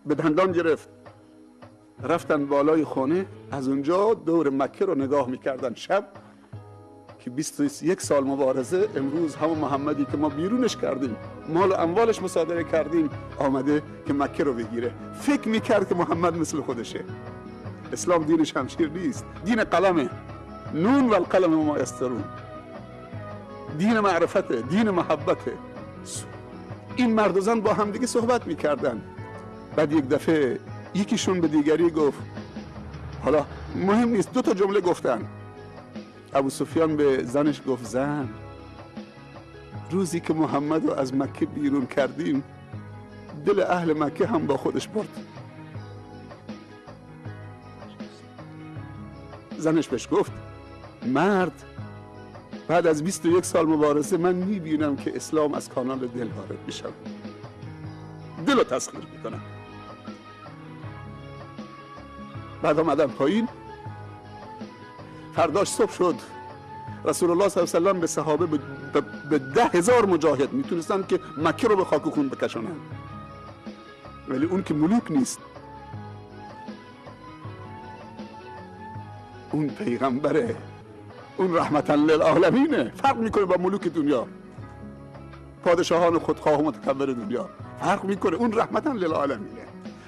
به دندان گرفت. رفتن بالای خانه، از اونجا دور مکه رو نگاه میکردن شب که 21 سال مبارزه، امروز همون محمدی که ما بیرونش کردیم، مال و اموالش مصادره کردیم، آمده که مکه رو بگیره. فکر میکرد که محمد مثل خودشه. اسلام دین شمشیر نیست، دین قلمه. نون و القلم ما یسطرون. دین معرفته، دین محبته. این مرد و زن با هم دیگه صحبت میکردن. بعد یک دفعه یکیشون به دیگری گفت، حالا مهم نیست، 2 تا جمله گفتن. ابو سفیان به زنش گفت، زن، روزی که محمد رو از مکه بیرون کردیم، دل اهل مکه هم با خودش برد. زنش بهش گفت، مرد، بعد از 21 سال مبارزه من میبینم که اسلام از کانال دل وارد میشه، دل رو تسخیر میکنم. بعد آمدن پایین. فرداش صبح شد، رسول الله صلی الله علیه و سلم به صحابه به 10,000 مجاهد میتونستن که مکه رو به خاک و خون بکشونن، ولی اون که ملوک نیست، اون پیغمبره، اون رحمتا للعالمینه. فرق میکنه با ملوک دنیا، پادشاهان خودخواه و متکبر دنیا. فرق میکنه، اون رحمتا للعالمینه.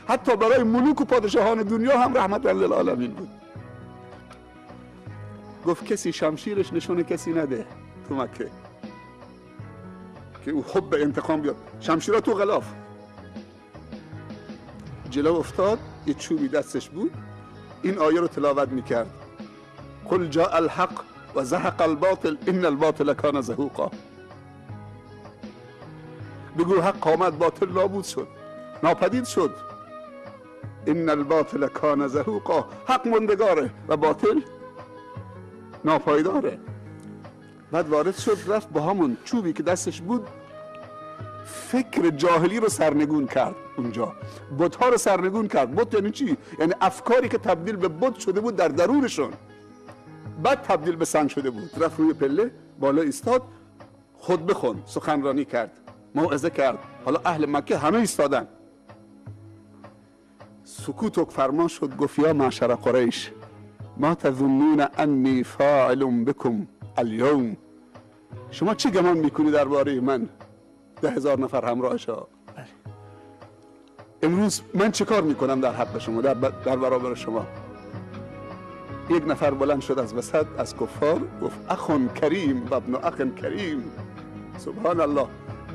حتی برای ملوک و پادشاهان دنیا هم رحمتا للعالمین بود. گفت کسی شمشیرش نشونه کسی نده تو مکه که او حب انتقام بیاد. شمشیرها تو غلاف. جلو افتاد، یه چوبی دستش بود، این آیه رو تلاوت میکرد، قل جاء الحق و زهق الباطل ان الباطل کان زهوقا. بگو حق آمد، باطل نابود شد، ناپدید شد. ان الباطل کان زهوقا، حق مندگاره و باطل ناپایداره. بعد وارد شد، رفت با همون چوبی که دستش بود فکر جاهلی رو سرنگون کرد. اونجا بت‌ها رو سرنگون کرد. بت یعنی چی؟ یعنی افکاری که تبدیل به بت شده بود در درونشون، بعد تبدیل به سنگ شده بود. رفت روی پله بالا ایستاد، خطبه خوند، سخنرانی کرد، موعظه کرد. حالا اهل مکه همه ایستادن. سکوت و فرمان شد، گفت یا معشر قریش ما تظنون انی فاعل بکم اليوم. شما چی گمان میکنی درباره من 10,000 نفر همراهشا؟ امروز من چه کار میکنم در حق شما، در برابر شما؟ یک نفر بلند شد از وسط از کفار، گفت اخون کریم و ابن اخ کریم. سبحان الله.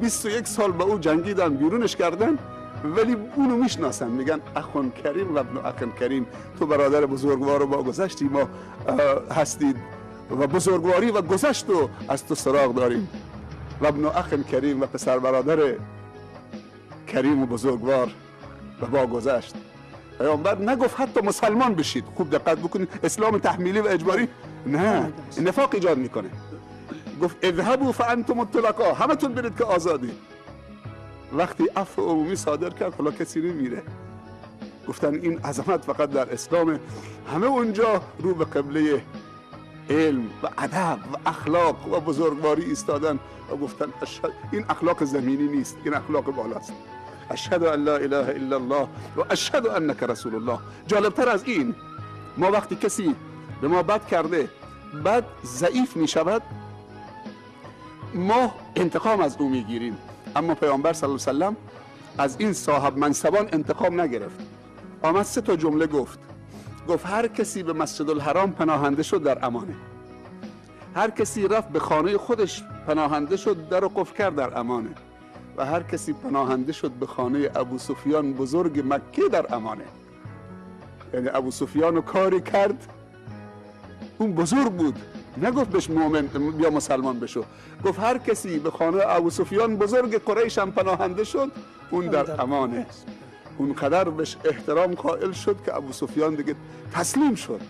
21 سال با او جنگیدن، بیرونش کردن، ولی اونو میشناسن، میگن اخون کریم و ابن اخ کریم. تو برادر بزرگوار و با گذشتی ما هستید و بزرگواری و گذشت و از تو سراغ داریم. و ابن اخ کریم و پسر برادر کریم و بزرگوار و با گذشت. پیامبر نگفت حتی مسلمان بشید. خوب دقت بکنید، اسلام تحمیلی و اجباری نه، نفاق ایجاد میکنه. گفت اذهبوا فانتم الطلقاء، همتون برید که آزادی. وقتی عفو عمومی صادر کرد، حالا کسی نمیره. گفتن این عظمت فقط در اسلام. همه اونجا رو به قبله علم و ادب و اخلاق و بزرگواری ایستادن و گفتن این اخلاق زمینی نیست، این اخلاق بالاست. اشهد ان لا اله الا الله و اشهد انک رسول الله. جالبتر از این، ما وقتی کسی به ما بد کرده، بعد ضعیف می شود، ما انتقام از او میگیریم. اما پیامبر صلی الله علیه و سلم از این صاحب منصبان انتقام نگرفت. آمد 3 تا جمله گفت. گفت هر کسی به مسجد الحرام پناهنده شد در امانه. هر کسی رفت به خانه خودش پناهنده شد، در و قفل کرد، در امانه. و هر کسی پناهنده شد به خانه ابو سفیان بزرگ مکه، در امانه. یعنی ابو سفیان رو کاری کرد، اون بزرگ بود، نگفت بهش مؤمن یا مسلمان بشو. گفت هر کسی به خانه ابو سفیان بزرگ قریش هم پناهنده شد، اون در امانه. اون قدر بهش احترام قائل شد که ابو سفیان دیگه تسلیم شد.